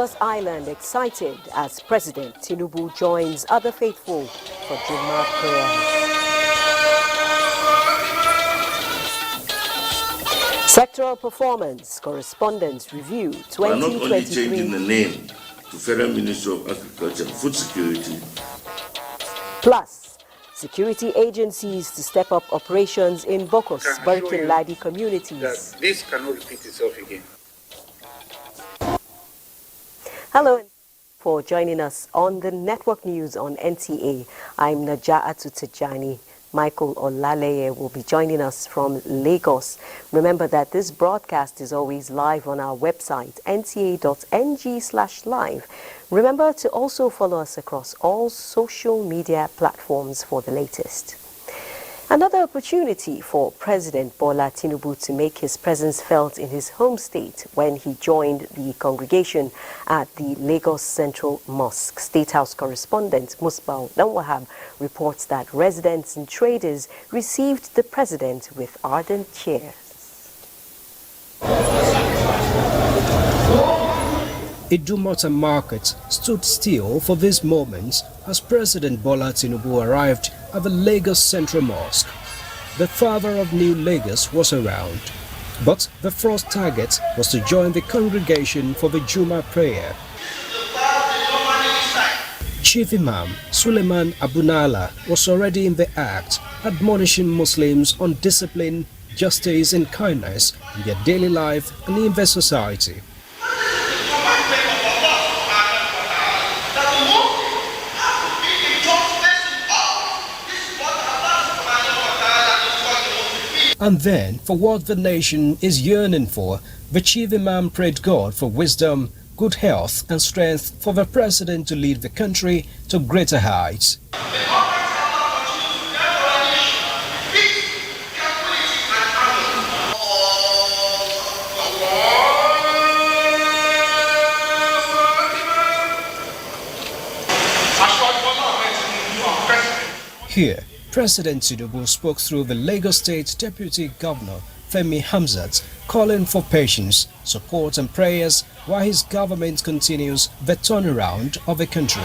Lagos Island excited as President Tinubu joins other faithful for Juma prayers. Sectoral performance correspondence review 2023. We are not only changing the name to Federal Ministry of Agriculture and Food Security. Plus, security agencies to step up operations in Bokos, Barkin Ladi communities. That this cannot repeat itself again. Hello for joining us on the network news on NTA. I'm Naja'atu Tijani. Michael Olaleye will be joining us from Lagos. Remember that this broadcast is always live on our website, nta.ng/live. Remember to also follow us across all social media platforms for the latest. Another opportunity for President Bola Tinubu to make his presence felt in his home state when he joined the congregation at the Lagos Central Mosque. State House correspondent Musbau Danwahab reports that residents and traders received the president with ardent cheers. Idumota Market stood still for these moments as President Bola Tinubu arrived at the Lagos Central Mosque. The father of New Lagos was around, but the first target was to join the congregation for the Juma prayer. Chief Imam Suleiman Abunala was already in the act, admonishing Muslims on discipline, justice and kindness in their daily life and in their society. And then, for what the nation is yearning for, the Chief Imam prayed God for wisdom, good health and strength for the President to lead the country to greater heights. Here, President Tinubu spoke through the Lagos State Deputy Governor Femi Hamzat, calling for patience, support and prayers while his government continues the turnaround of the country.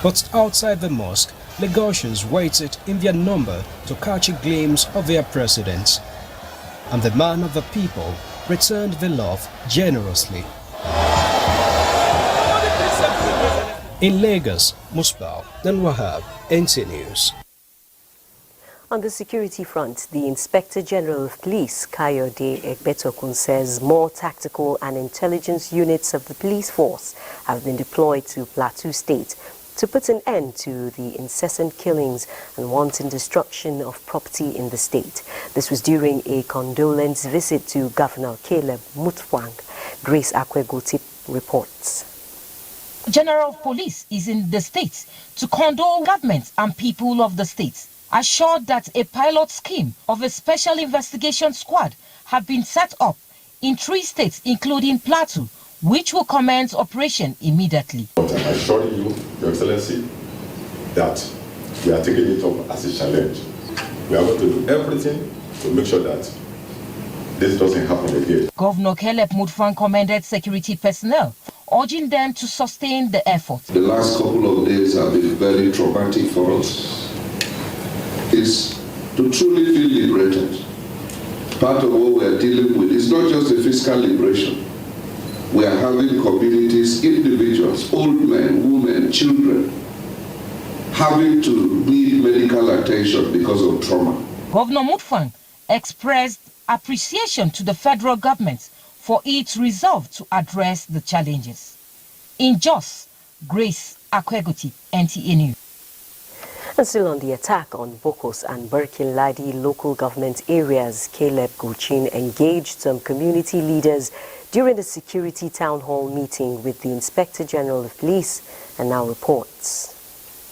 But outside the mosque, Lagosians waited in their number to catch a glimpse of their president. And the man of the people returned the love generously. In Lagos, Musbau Danwahab, NTA News. On the security front, the Inspector General of Police, Kayode Egbetokun, says more tactical and intelligence units of the police force have been deployed to Plateau State to put an end to the incessant killings and wanton destruction of property in the state. This was during a condolence visit to Governor Caleb Mutfwang. Grace Akwegoti reports. General of Police is in the state to condole government and people of the state, assured that a pilot scheme of a special investigation squad have been set up in 3 states, including Plateau, which will commence operation immediately. I assure you, Your Excellency, that we are taking it up as a challenge. We are going to do everything to make sure that this doesn't happen again. Governor Caleb Mutfwang commended security personnel, urging them to sustain the effort. The last couple of days have been very traumatic for us. It's to truly feel liberated. Part of what we are dealing with is not just a physical liberation. We are having communities, individuals, old men, women, children, having to need medical attention because of trauma. Governor Mutfwang expressed appreciation to the federal government for its resolve to address the challenges. In Jos, Grace Akwegoti, NTA News. And still on the attack on Bokos and Barkin Ladi local government areas, Caleb Guchin engaged some community leaders during a security town hall meeting with the Inspector General of Police, and now reports.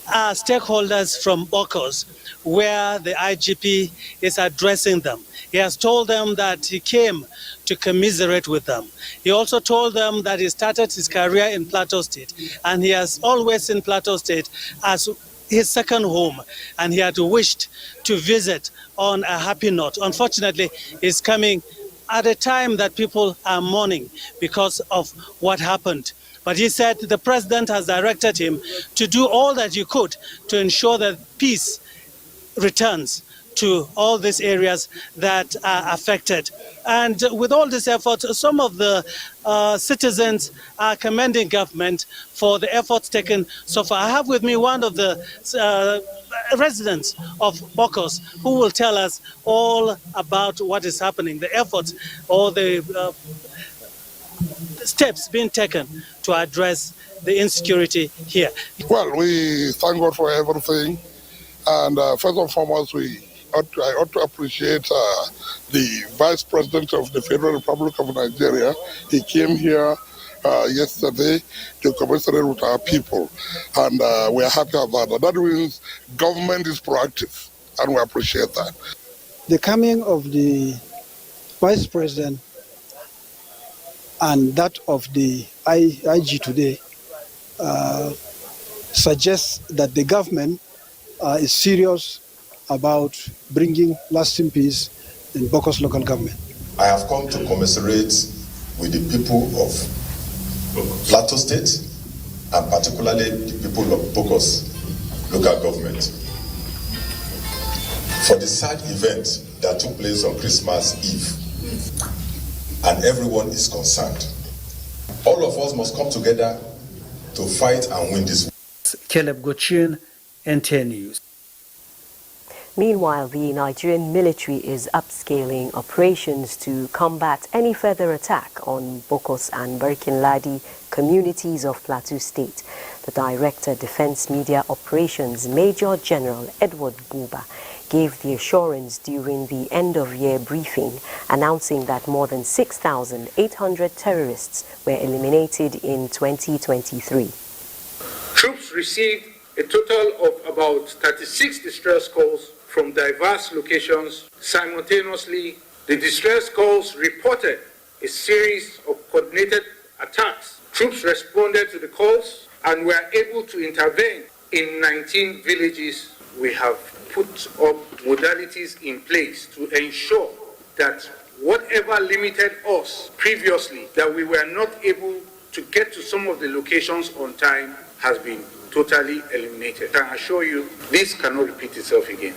Stakeholders from Bokos, where the IGP is addressing them. He has told them that he came to commiserate with them. He also told them that he started his career in Plateau State, and he has always seen Plateau State as his second home, and he had wished to visit on a happy note. Unfortunately, he's coming at a time that people are mourning because of what happened. But he said the president has directed him to do all that he could to ensure that peace returns to all these areas that are affected. And with all this effort, some of the citizens are commending government for the efforts taken so far. I have with me one of the residents of Bokos who will tell us all about what is happening, the efforts or the steps being taken to address the insecurity here. Well, we thank God for everything. And first and foremost, I ought to appreciate the Vice President of the Federal Republic of Nigeria. He came here yesterday to commiserate with our people, and we are happy about that. That means government is proactive, and we appreciate that. The coming of the Vice President and that of the IG today suggests that the government is serious about bringing lasting peace in Bokos local government. I have come to commiserate with the people of Plateau State and particularly the people of Bokos local government for the sad event that took place on Christmas Eve, and everyone is concerned. All of us must come together to fight and win this war. Caleb Gochin, NTA News. Meanwhile, the Nigerian military is upscaling operations to combat any further attack on Bokos and Barkin-Ladi communities of Plateau State. The Director, Defense Media Operations, Major General Edward Buba, gave the assurance during the end-of-year briefing, announcing that more than 6,800 terrorists were eliminated in 2023. Troops received a total of about 36 distress calls from diverse locations. Simultaneously, the distress calls reported a series of coordinated attacks. Troops responded to the calls and were able to intervene in 19 villages. We have put up modalities in place to ensure that whatever limited us previously, that we were not able to get to some of the locations on time, has been totally eliminated. I can assure you, this cannot repeat itself again.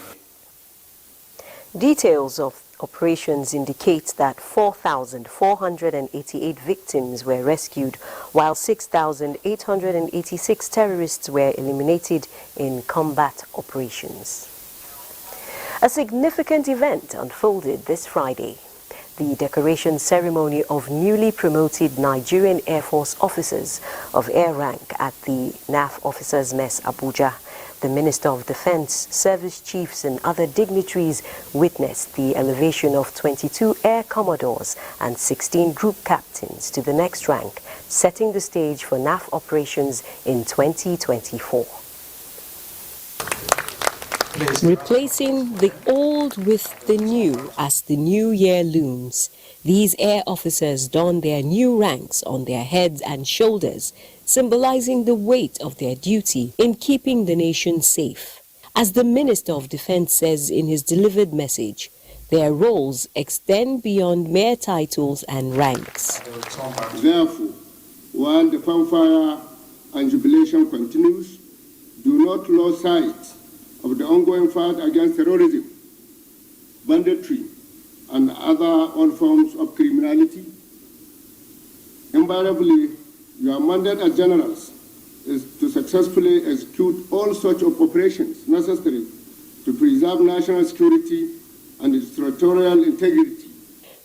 Details of operations indicate that 4,488 victims were rescued, while 6,886 terrorists were eliminated in combat operations. A significant event unfolded this Friday. The decoration ceremony of newly promoted Nigerian Air Force officers of air rank at the NAF Officers Mess, Abuja. The Minister of Defense, service chiefs and other dignitaries witnessed the elevation of 22 air commodores and 16 group captains to the next rank, setting the stage for NAF operations in 2024. Replacing the old with the new as the new year looms, these air officers don their new ranks on their heads and shoulders, symbolizing the weight of their duty in keeping the nation safe. As the Minister of Defense says in his delivered message, their roles extend beyond mere titles and ranks. Therefore, while the fanfare and jubilation continues, do not lose sight of the ongoing fight against terrorism, banditry, and other all forms of criminality. Invariably, your mandate as generals is to successfully execute all such operations necessary to preserve national security and its territorial integrity.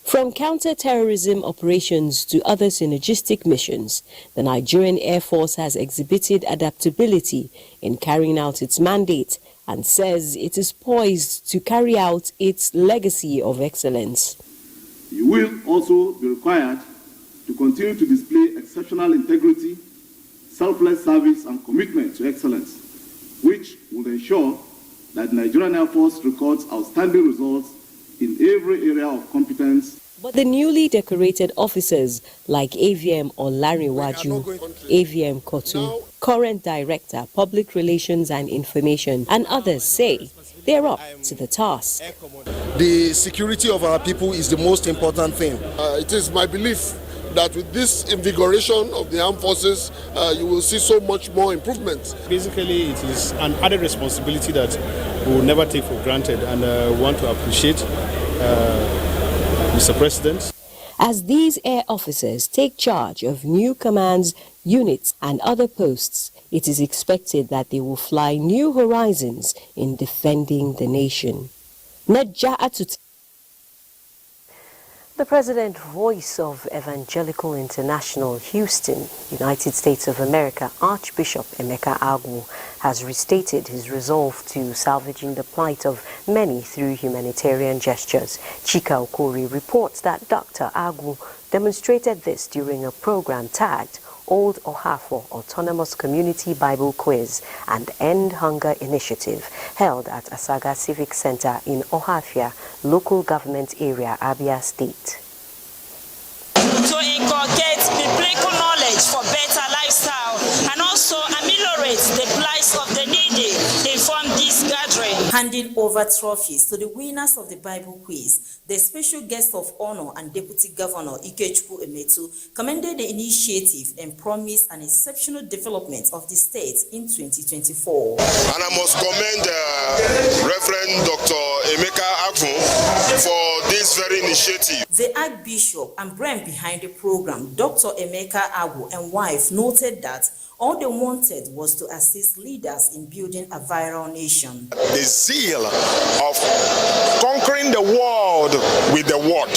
From counter-terrorism operations to other synergistic missions, the Nigerian Air Force has exhibited adaptability in carrying out its mandate and says it is poised to carry out its legacy of excellence. You will also be required to continue to display exceptional integrity, selfless service, and commitment to excellence, which will ensure that the Nigerian Air Force records outstanding results in every area of competence. But the newly decorated officers like AVM Olarewaju, AVM Kotu, current Director, Public Relations and Information, and others say they're up to the task. The security of our people is the most important thing. It is my belief that with this invigoration of the armed forces, you will see so much more improvement. Basically, it is an added responsibility that we will never take for granted, and want to appreciate Mr. President. As these air officers take charge of new commands, units and other posts, it is expected that they will fly new horizons in defending the nation. The President Voice of Evangelical International, Houston, United States of America, Archbishop Emeka Agwu, has restated his resolve to salvaging the plight of many through humanitarian gestures. Chika Okori reports that Dr. Agwu demonstrated this during a program tagged Old Ohafo Autonomous Community Bible Quiz and End Hunger Initiative, held at Asaga Civic Center in Ohafia, local government area, Abia State. To inculcate biblical knowledge for better lifestyle and also ameliorate the plight of the needy, they formed this gathering. Handing over trophies to the winners of the Bible quiz, the special guest of honor and Deputy Governor Ikechukwu Emetu commended the initiative and promised an exceptional development of the state in 2024. And I must commend Reverend Dr. Emeka Agwu for this very initiative. The Archbishop and brain behind the program, Dr. Emeka Agwu and wife, noted that all they wanted was to assist leaders in building a viral nation. The zeal of conquering the world with the word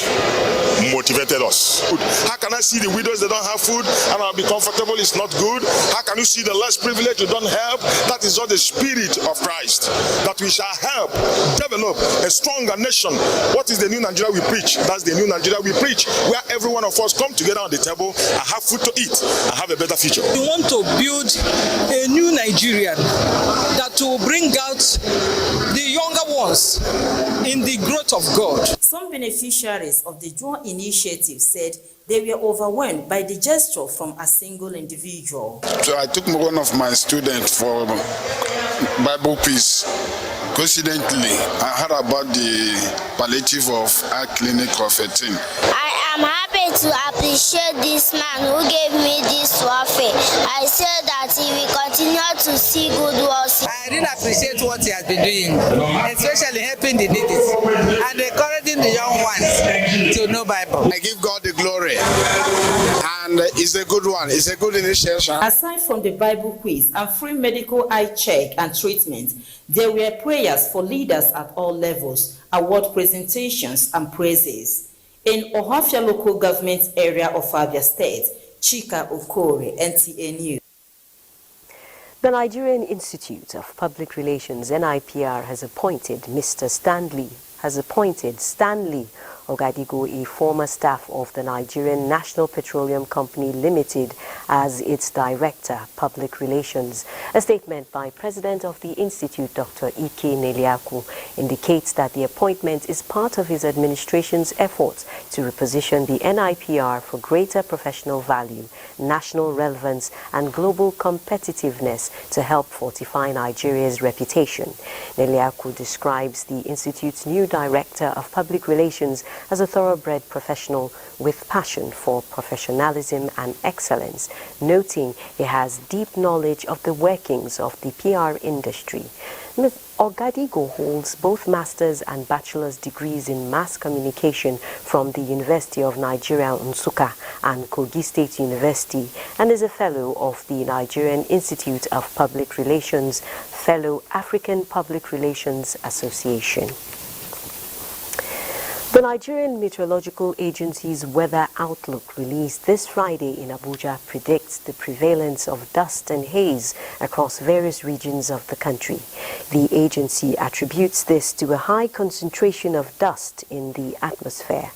motivated us. How can I see the widows that don't have food and I'll be comfortable? It's not good. How can you see the less privileged who don't help? That is not the spirit of Christ. That we shall help develop a stronger nation. What is the new Nigeria we preach? That's the new Nigeria we preach, where every one of us come together on the table and have food to eat and have a better future. We want to build a new Nigerian that will bring out the younger ones in the growth of God. Some beneficiaries of the joint initiative said they were overwhelmed by the gesture from a single individual. So I took one of my students for Bible quiz. Coincidentally, I heard about the palliative of eye clinic of 18. I am happy to appreciate this man who gave me this trophy. I said that he will continue to see good works. I really appreciate what he has been doing, especially helping the needy and encouraging the young ones to know Bible. I give God the glory, and it's a good one. It's a good initiation. Aside from the Bible quiz and free medical eye check and treatment, there were prayers for leaders at all levels, award presentations and praises. In Ohafia local government area of Abia State, Chika Okori, NTA News. The Nigerian Institute of Public Relations, NIPR, has appointed Stanley Ogadigo, a former staff of the Nigerian National Petroleum Company Limited, as its Director, Public Relations. A statement by President of the Institute, Dr. Ike Neliaku, indicates that the appointment is part of his administration's efforts to reposition the NIPR for greater professional value, national relevance, and global competitiveness to help fortify Nigeria's reputation. Neliaku describes the Institute's new Director of Public Relations as a thoroughbred professional with passion for professionalism and excellence, noting he has deep knowledge of the workings of the PR industry. Ms. Ogadigo holds both master's and bachelor's degrees in mass communication from the University of Nigeria, Nsukka, and Kogi State University, and is a fellow of the Nigerian Institute of Public Relations, fellow African Public Relations Association. The Nigerian Meteorological Agency's weather outlook released this Friday in Abuja predicts the prevalence of dust and haze across various regions of the country. The agency attributes this to a high concentration of dust in the atmosphere,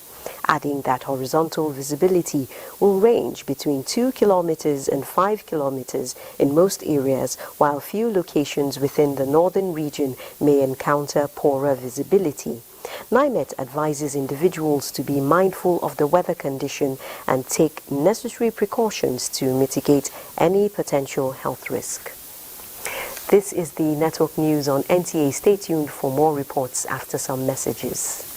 adding that horizontal visibility will range between 2 kilometers and 5 kilometers in most areas, while few locations within the northern region may encounter poorer visibility. NIMET advises individuals to be mindful of the weather condition and take necessary precautions to mitigate any potential health risk. This is the network news on NTA. Stay tuned for more reports after some messages.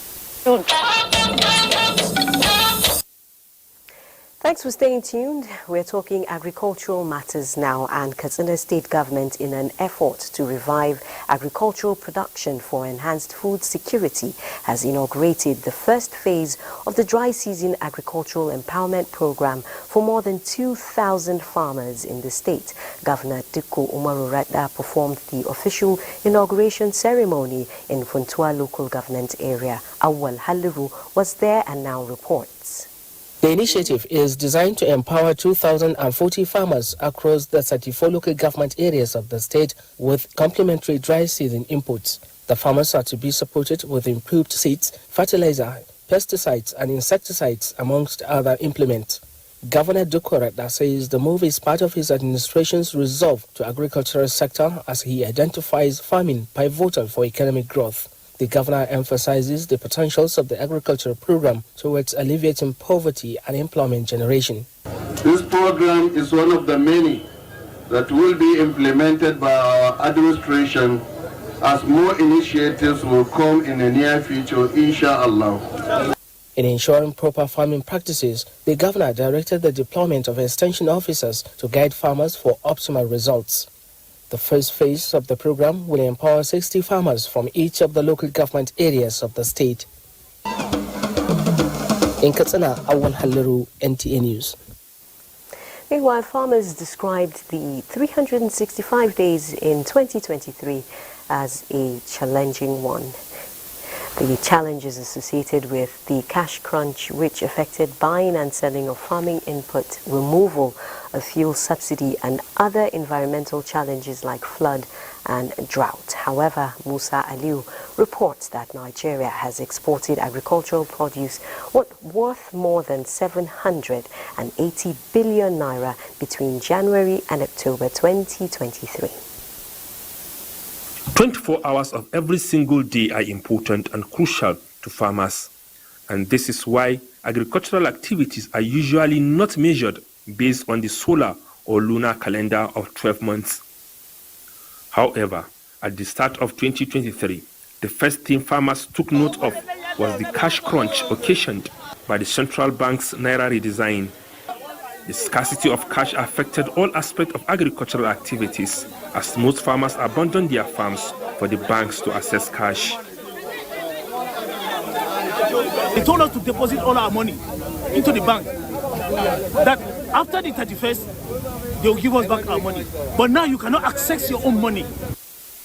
Thanks for staying tuned. We're talking agricultural matters now, and Katsina State Government, in an effort to revive agricultural production for enhanced food security, has inaugurated the first phase of the dry season agricultural empowerment program for more than 2,000 farmers in the state. Governor Dikko Umaru Radda performed the official inauguration ceremony in Funtua local government area. Awal Haliru was there and now reports. The initiative is designed to empower 2,040 farmers across the 34 local government areas of the state with complementary dry season inputs. The farmers are to be supported with improved seeds, fertilizer, pesticides and insecticides, amongst other implements. Governor Dikko Radda says the move is part of his administration's resolve to agricultural sector as he identifies farming pivotal for economic growth. The governor emphasizes the potentials of the agricultural program towards alleviating poverty and employment generation. This program is one of the many that will be implemented by our administration, as more initiatives will come in the near future, inshallah. In ensuring proper farming practices, the governor directed the deployment of extension officers to guide farmers for optimal results. The first phase of the program will empower 60 farmers from each of the local government areas of the state. In Katsina, Awal Haliru, NTA News. Meanwhile, farmers described the 365 days in 2023 as a challenging one. The challenges associated with the cash crunch, which affected buying and selling of farming input, removal of fuel subsidy and other environmental challenges like flood and drought. However, Musa Aliu reports that Nigeria has exported agricultural produce worth more than 780 billion naira between January and October 2023. 24 hours of every single day are important and crucial to farmers, and this is why agricultural activities are usually not measured based on the solar or lunar calendar of 12 months. However, at the start of 2023, the first thing farmers took note of was the cash crunch occasioned by the central bank's Naira redesign. The scarcity of cash affected all aspects of agricultural activities, as most farmers abandoned their farms for the banks to access cash. They told us to deposit all our money into the bank. That after the 31st, they will give us back our money. But now you cannot access your own money.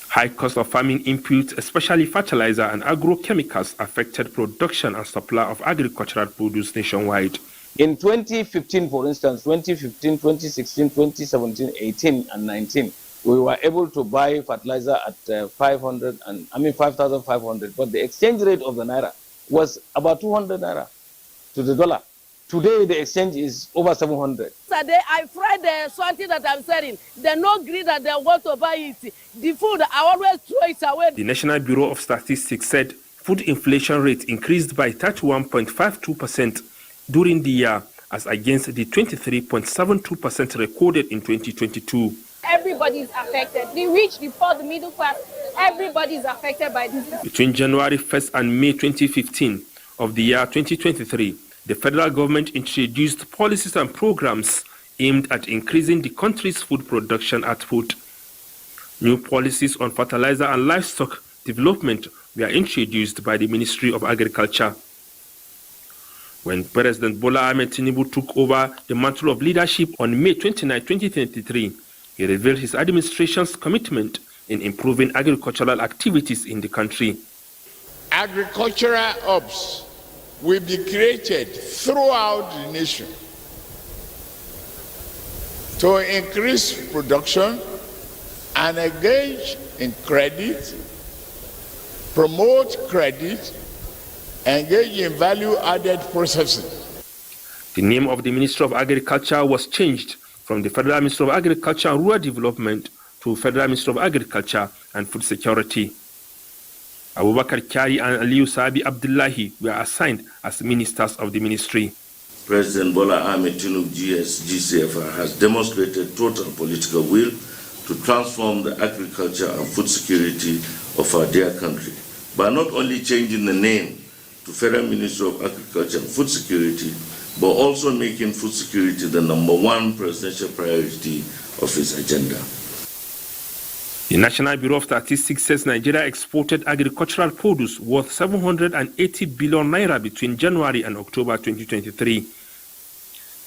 High cost of farming inputs, especially fertilizer and agrochemicals, affected production and supply of agricultural produce nationwide. In 2015, for instance, 2015, 2016, 2017, 18, and 19, we were able to buy fertilizer at 5,500, but the exchange rate of the naira was about 200 naira to the dollar. Today, the exchange is over 700. Today, I fried something that I'm selling. They no agree that they want to buy it. The food, I always throw it away. The National Bureau of Statistics said food inflation rate increased by 31.52% during the year, as against the 23.72% recorded in 2022. Everybody is affected. The rich, the poor, the middle class, everybody is affected by this. Between January 1st and May 2015 of the year 2023, the federal government introduced policies and programs aimed at increasing the country's food production output. New policies on fertilizer and livestock development were introduced by the Ministry of Agriculture. When President Bola Ahmed Tinubu took over the mantle of leadership on May 29, 2023, he revealed his administration's commitment in improving agricultural activities in the country. Agricultural hubs will be created throughout the nation to increase production and engage in credit, promote credit, engage in value-added processing. The name of the Ministry of Agriculture was changed from the Federal Ministry of Agriculture and Rural Development to Federal Ministry of Agriculture and Food Security. Abubakar Kyari and Aliyu Sabi Abdullahi were assigned as ministers of the ministry. President Bola Ahmed Tinubu GCFR has demonstrated total political will to transform the agriculture and food security of our dear country by not only changing the name to Federal Ministry of Agriculture and Food Security, but also making food security the #1 presidential priority of his agenda. The National Bureau of Statistics says Nigeria exported agricultural produce worth 780 billion naira between January and October 2023.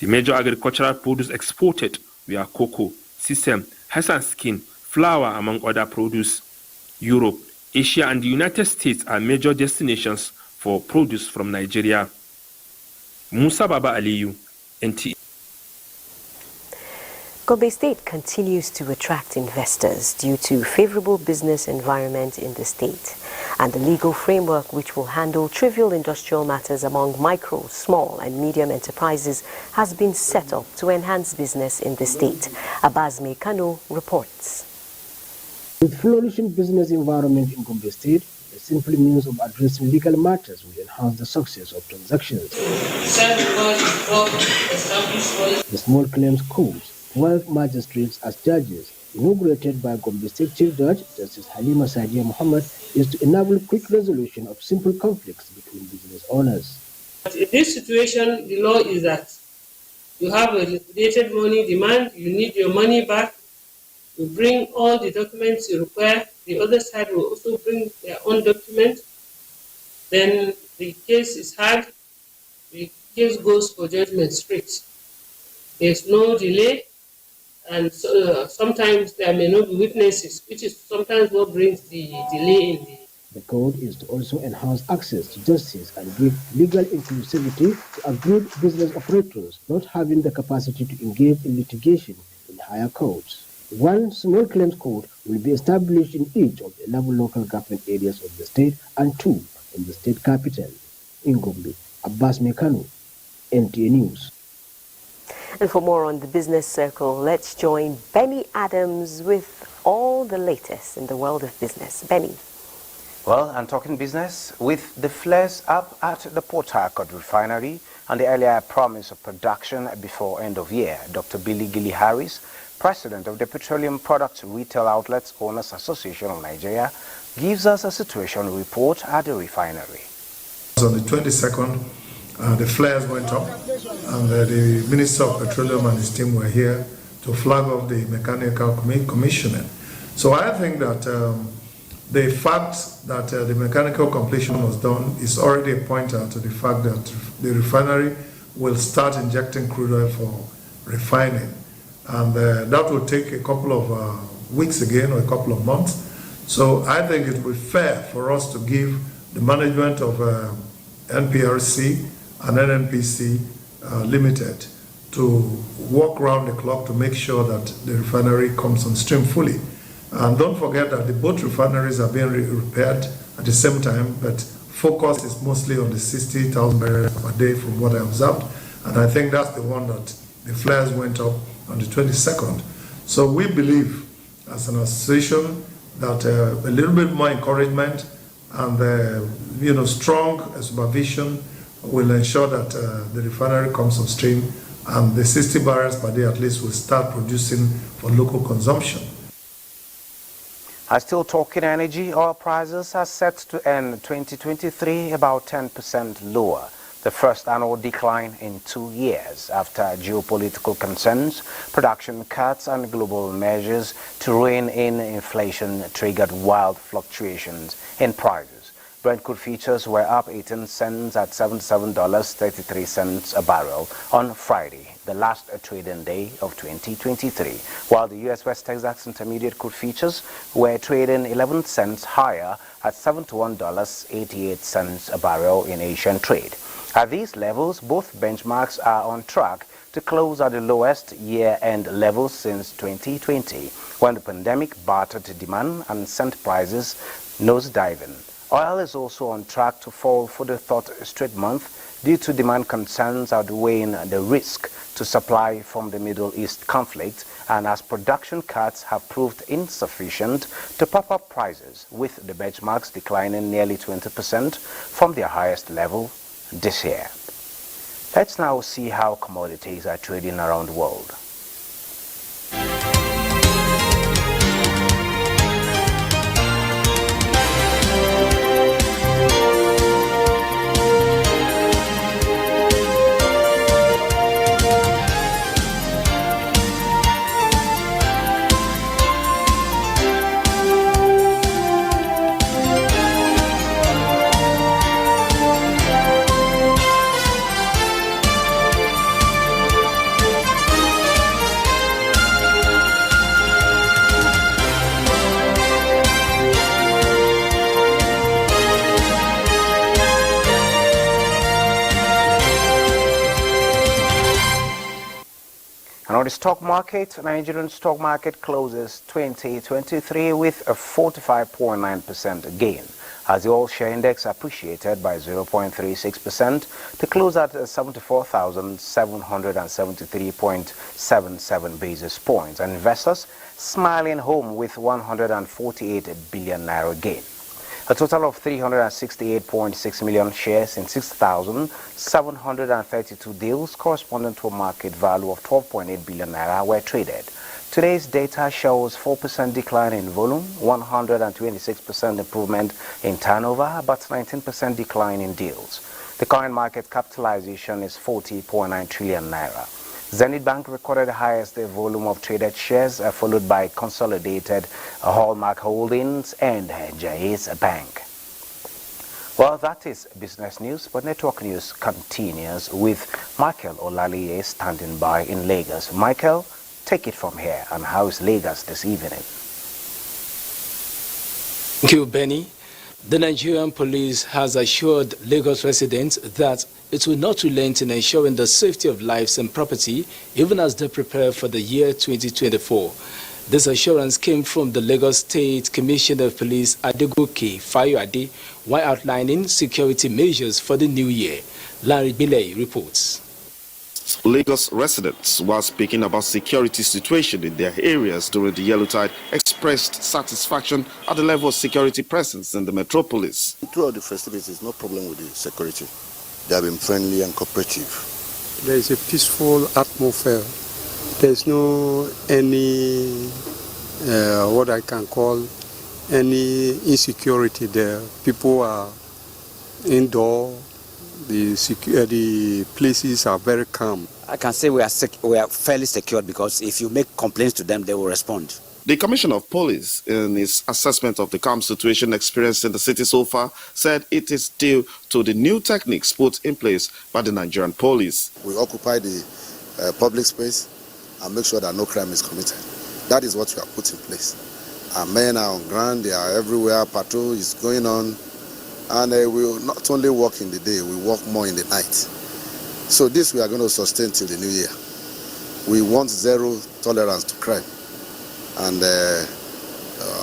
The major agricultural produce exported were cocoa, sesame, rice and skin, flour, among other produce. Europe, Asia, and the United States are major destinations for produce from Nigeria. Musa Baba Aliyu, NTA. Gombe State continues to attract investors due to favorable business environment in the state and the legal framework which will handle trivial industrial matters among micro, small and medium enterprises has been set up to enhance business in the state. Abbas Mekano reports. With flourishing business environment in Gombe State, the simple means of addressing legal matters will enhance the success of transactions. The Small Claims Court, 12 magistrates as judges, inaugurated by Gombe State Chief Judge Justice Halima Sadiya Muhammad, is to enable quick resolution of simple conflicts between business owners. In this situation, the law is that you have a liquidated money demand, you need your money back, you bring all the documents you require, the other side will also bring their own document, then the case is heard, the case goes for judgment straight. There's no delay, and so, sometimes there may not be witnesses, which is sometimes what brings the delay in the... The code is to also enhance access to justice and give legal inclusivity to aggrieved business operators not having the capacity to engage in litigation in higher courts. One small claims court will be established in each of the 11 local government areas of the state and 2 in the state capital. In Gombe, Abbas Mekano, NTA News. And for more on the business circle, let's join Benny Adams with all the latest in the world of business. Benny. Well, and talking business, with the flares up at the Port Harcourt refinery and the earlier promise of production before end of year, Dr. Billy Gilly Harris, President of the Petroleum Products Retail Outlets Owners Association of Nigeria, gives us a situation report at the refinery. On the 22nd, the flares went up, and the Minister of Petroleum and his team were here to flag off the mechanical commissioning. So I think that the fact that the mechanical completion was done is already a pointer to the fact that the refinery will start injecting crude oil for refining. And that will take a couple of weeks again, or a couple of months. So I think it will be fair for us to give the management of NPRC and NNPC Limited to work round the clock to make sure that the refinery comes on stream fully. And don't forget that the both refineries are being repaired at the same time, but focus is mostly on the 60,000 barrels per day from what I observed. And I think that's the one that the flares went up on the 22nd. So we believe as an association that a little bit more encouragement and strong supervision will ensure that the refinery comes on stream and the 60 barrels per day at least will start producing for local consumption. Still talking energy, oil prices are set to end 2023 about 10% lower, the first annual decline in 2 years after geopolitical concerns, production cuts and global measures to rein in inflation triggered wild fluctuations in prices. Brent crude futures were up 18 cents at $77.33 a barrel on Friday, the last trading day of 2023, while the U.S. West Texas Intermediate crude futures were trading 11 cents higher at $71.88 a barrel in Asian trade. At these levels, both benchmarks are on track to close at the lowest year-end level since 2020, when the pandemic battered demand and sent prices nosediving. Oil is also on track to fall for the third straight month due to demand concerns outweighing the risk to supply from the Middle East conflict, and as production cuts have proved insufficient to pop up prices, with the benchmarks declining nearly 20% from their highest level this year. Let's now see how commodities are trading around the world. And on the stock market, Nigerian stock market closes 2023 with a 45.9% gain, as the all-share index appreciated by 0.36% to close at 74,773.77 basis points, and investors smiling home with 148 billion naira gain. A total of 368.6 million shares in 6,732 deals corresponding to a market value of 12.8 billion naira were traded. Today's data shows 4% decline in volume, 126% improvement in turnover, but 19% decline in deals. The current market capitalization is 40.9 trillion naira. Zenith Bank recorded the highest volume of traded shares, followed by Consolidated Hallmark Holdings and Jais Bank. Well, that is business news, but network news continues with Michael Olaliye standing by in Lagos. Michael, take it from here. And how is Lagos this evening? Thank you, Benny. The Nigerian police has assured Lagos residents that it will not relent in ensuring the safety of lives and property, even as they prepare for the year 2024. This assurance came from the Lagos State Commissioner of Police, Adegoke Fayoade, while outlining security measures for the new year. Larry Bilay reports. Lagos residents, while speaking about security situation in their areas during the Yellow Tide, expressed satisfaction at the level of security presence in the metropolis. Throughout the festivities, no problem with the security. They have been friendly and cooperative. There is a peaceful atmosphere. There is no any, what I can call, any insecurity there. People are indoor. The places are very calm. I can say we are fairly secured because if you make complaints to them, they will respond. The Commissioner of Police, in his assessment of the calm situation experienced in the city so far, said it is due to the new techniques put in place by the Nigerian police. We occupy the public space and make sure that no crime is committed. That is what we have put in place. Our men are on ground, they are everywhere, patrol is going on. And we will not only work in the day, we work more in the night. So this we are going to sustain till the new year. We want zero tolerance to crime. And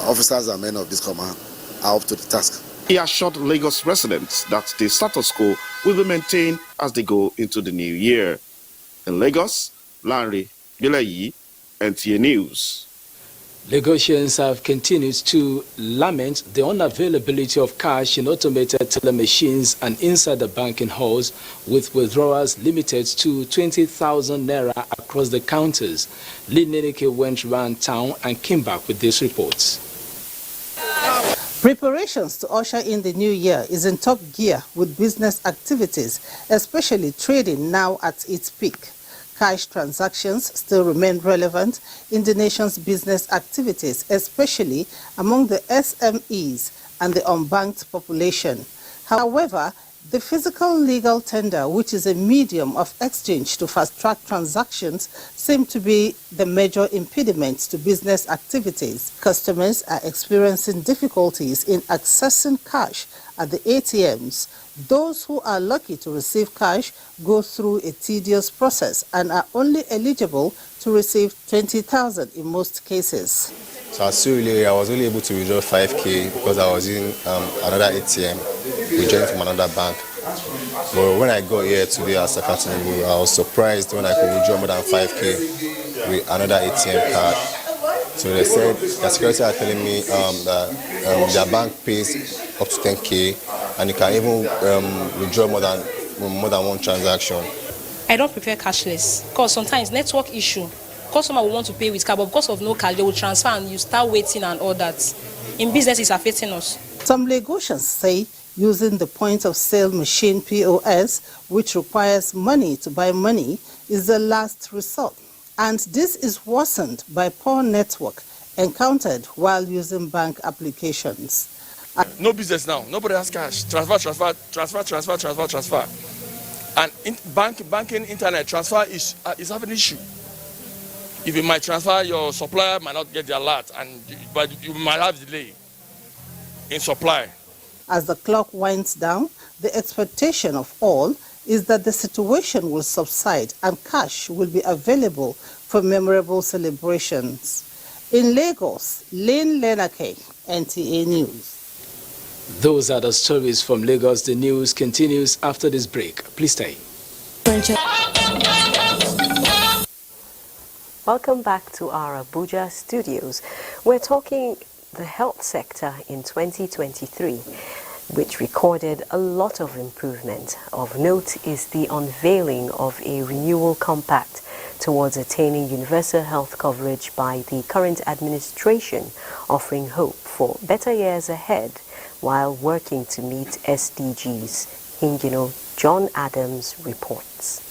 officers and men of this command are up to the task. He assured Lagos residents that the status quo will be maintained as they go into the new year. In Lagos, Larry Bilayi, NTA News. Lagosians have continued to lament the unavailability of cash in automated teller machines and inside the banking halls, with withdrawals limited to 20,000 naira across the counters. Lee Neneke went round town and came back with these reports. Preparations to usher in the new year is in top gear, with business activities, especially trading, now at its peak. Cash transactions still remain relevant in the nation's business activities, especially among the SMEs and the unbanked population. However, the physical legal tender, which is a medium of exchange to fast-track transactions, seem to be the major impediment to business activities. Customers are experiencing difficulties in accessing cash at the ATMs. Those who are lucky to receive cash go through a tedious process and are only eligible to receive 20,000 in most cases. So I was only able to withdraw 5K because I was in another ATM, withdrawing from another bank. But when I got here today at Tinubu, I was surprised when I could withdraw more than 5K with another ATM card. So they said, the security are telling me that their bank pays up to 10K, and you can even withdraw more than one transaction. I don't prefer cashless because sometimes network issue. Customer will want to pay with card, but because of no cash, they will transfer and you start waiting and all that. In business, it's affecting us. Some Lagosians say using the point of sale machine POS, which requires money to buy money, is the last resort. And this is worsened by poor network encountered while using bank applications. No business now. Nobody has cash. Transfer. And banking internet transfer is having an issue. If you might transfer, your supplier might not get the alert, but you might have delay in supply. As the clock winds down, the expectation of all is that the situation will subside and cash will be available for memorable celebrations. In Lagos, Lane Lenake, NTA News. Those are the stories from Lagos. The news continues after this break. Please stay. Welcome back to our Abuja studios. We're talking the health sector in 2023, which recorded a lot of improvement. Of note is the unveiling of a renewal compact towards attaining universal health coverage by the current administration, offering hope for better years ahead while working to meet SDGs. John Adams reports.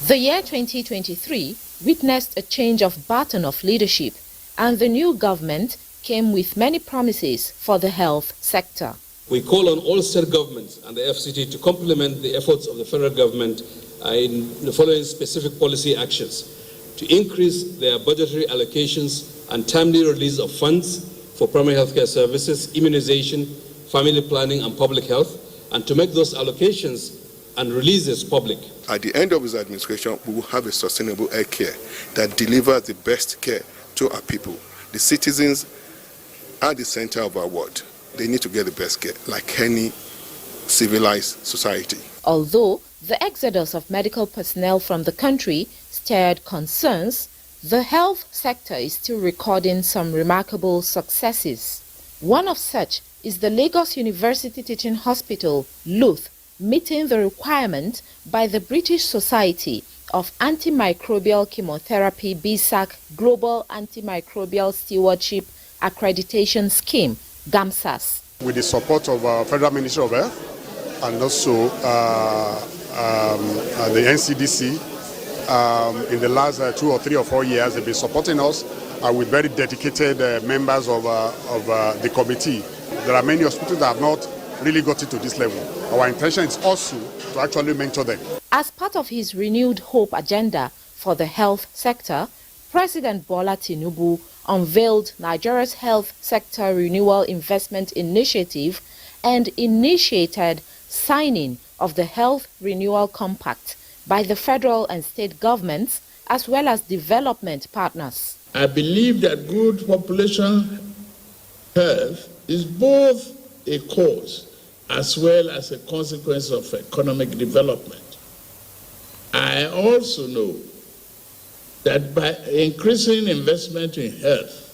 The year 2023 witnessed a change of baton of leadership, and the new government came with many promises for the health sector. We call on all state governments and the FCT to complement the efforts of the federal government in the following specific policy actions: to increase their budgetary allocations and timely release of funds for primary healthcare services, immunization, family planning, and public health, and to make those allocations and releases public. At the end of his administration, we will have a sustainable health care that delivers the best care to our people. The citizens are the center of our world. They need to get the best care, like any civilized society. Although the exodus of medical personnel from the country stirred concerns, the health sector is still recording some remarkable successes. One of such is the Lagos University Teaching Hospital, LUTH, meeting the requirement by the British Society of Antimicrobial Chemotherapy BSAC Global Antimicrobial Stewardship Accreditation Scheme, GAMSAS. With the support of Federal Ministry of Health and also the NCDC, in the last 2 or 3 or 4 years, they've been supporting us with very dedicated members of the committee. There are many hospitals that have not really got it to this level. Our intention is also to actually mentor them. As part of his renewed hope agenda for the health sector, President Bola Tinubu unveiled Nigeria's health sector renewal investment initiative and initiated signing of the Health Renewal Compact by the federal and state governments as well as development partners. I believe that good population health is both a cause as well as a consequence of economic development. I also know that by increasing investment in health,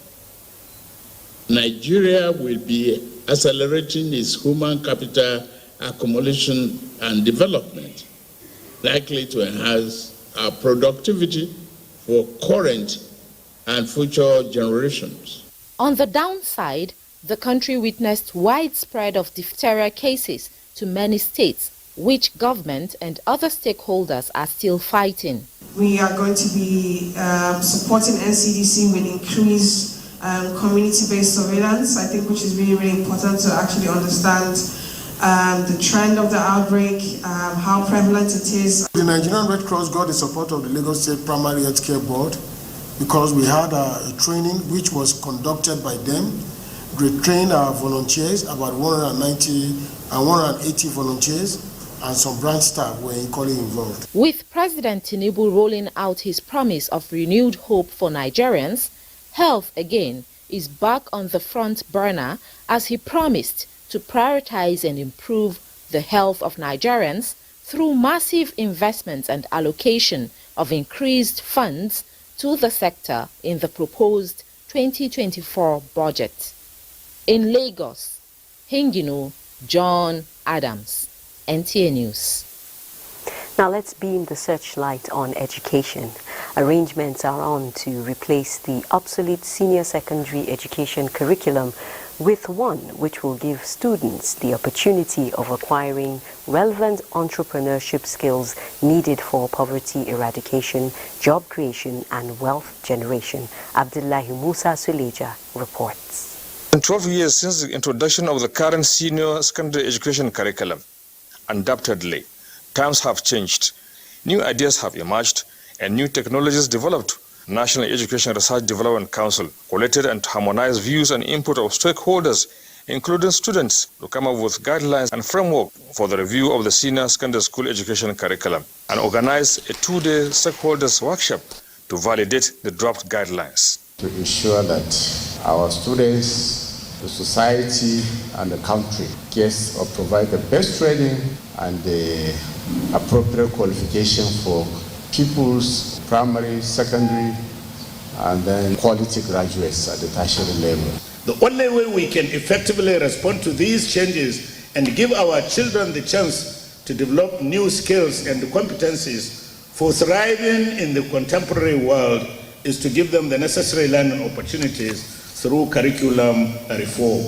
Nigeria will be accelerating its human capital accumulation and development, likely to enhance our productivity for current and future generations. On the downside, the country witnessed widespread of diphtheria cases to many states, which government and other stakeholders are still fighting. We are going to be supporting NCDC with increased community-based surveillance, I think, which is really, really important to actually understand the trend of the outbreak, how prevalent it is. The Nigerian Red Cross got the support of the Lagos State Primary Health Care Board because we had a training which was conducted by them. We trained our volunteers, about 180 volunteers, and some branch staff were equally involved. With President Tinubu rolling out his promise of renewed hope for Nigerians, health again is back on the front burner as he promised to prioritize and improve the health of Nigerians through massive investments and allocation of increased funds to the sector in the proposed 2024 budget. In Lagos, Hingino, John Adams, NTA News. Now let's beam the searchlight on education. Arrangements are on to replace the obsolete senior secondary education curriculum with one which will give students the opportunity of acquiring relevant entrepreneurship skills needed for poverty eradication, job creation and wealth generation. Abdullahi Musa Suleja reports. In 12 years since the introduction of the current senior secondary education curriculum, undoubtedly, times have changed, new ideas have emerged, and new technologies developed. National Education Research Development Council collected and harmonized views and input of stakeholders including students, to come up with guidelines and framework for the review of the senior secondary school education curriculum and organize a 2-day stakeholders workshop to validate the draft guidelines. To ensure that our students, the society, and the country gets or provide the best training and the appropriate qualification for pupils, primary, secondary, and then quality graduates at the tertiary level. The only way we can effectively respond to these changes and give our children the chance to develop new skills and competencies for thriving in the contemporary world is to give them the necessary learning opportunities through curriculum reform.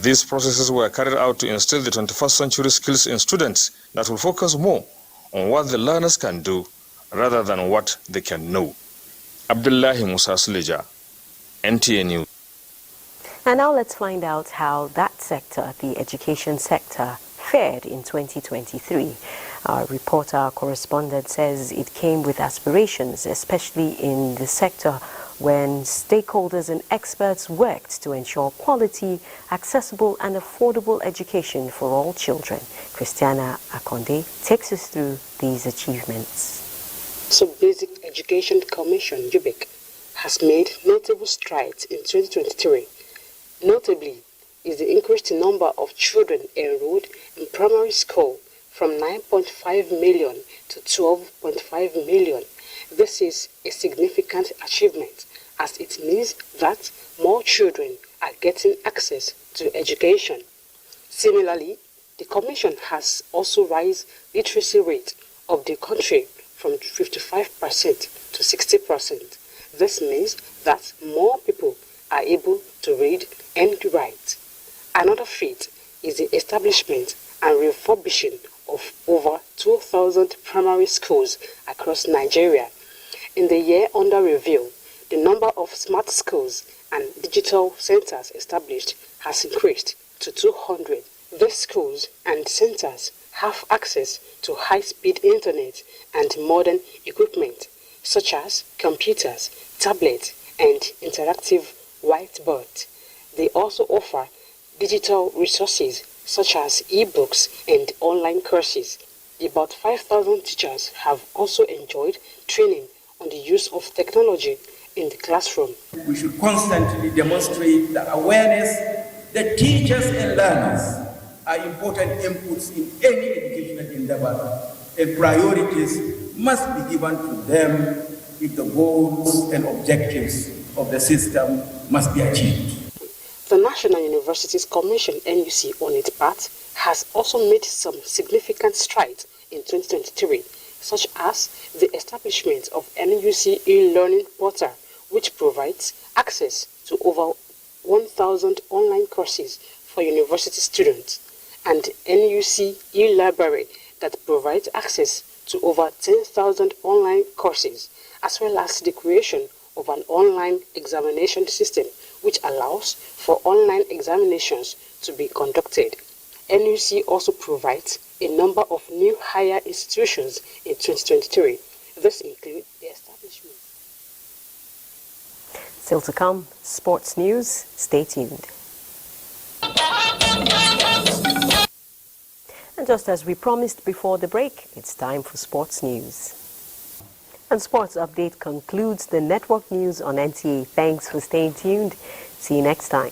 These processes were carried out to instill the 21st century skills in students that will focus more on what the learners can do rather than what they can know. Abdullahi Musa Suleja, NTA News. And now let's find out how that sector, the education sector, fared in 2023. Our reporter correspondent says it came with aspirations, especially in the sector when stakeholders and experts worked to ensure quality, accessible and affordable education for all children. Christiana Akonde takes us through these achievements. So Basic Education Commission, UBEC, has made notable strides in 2023. Notably is the increased number of children enrolled in primary school from 9.5 million to 12.5 million. This is a significant achievement as it means that more children are getting access to education. Similarly, the Commission has also raised literacy rate of the country from 55% to 60%. This means that more people are able to read and write. Another feat is the establishment and refurbishing of over 2,000 primary schools across Nigeria. In the year under review, the number of smart schools and digital centers established has increased to 200. These schools and centers have access to high-speed internet and modern equipment such as computers, tablets, and interactive whiteboards. They also offer digital resources such as e-books and online courses. About 5,000 teachers have also enjoyed training on the use of technology in the classroom. We should constantly demonstrate the awareness that teachers and learners are important inputs in any educational endeavor, and priorities must be given to them if the goals and objectives of the system must be achieved. The National Universities Commission, NUC, on its part, has also made some significant strides in 2023, such as the establishment of NUC e-learning portal, which provides access to over 1,000 online courses for university students, and NUC e-library that provides access to over 10,000 online courses, as well as the creation of an online examination system which allows for online examinations to be conducted. NUC also provides a number of new higher institutions in 2023. This includes the establishment. Still to come, sports news. Stay tuned. And just as we promised before the break, it's time for sports news. And Sports Update concludes the network news on NTA. Thanks for staying tuned. See you next time.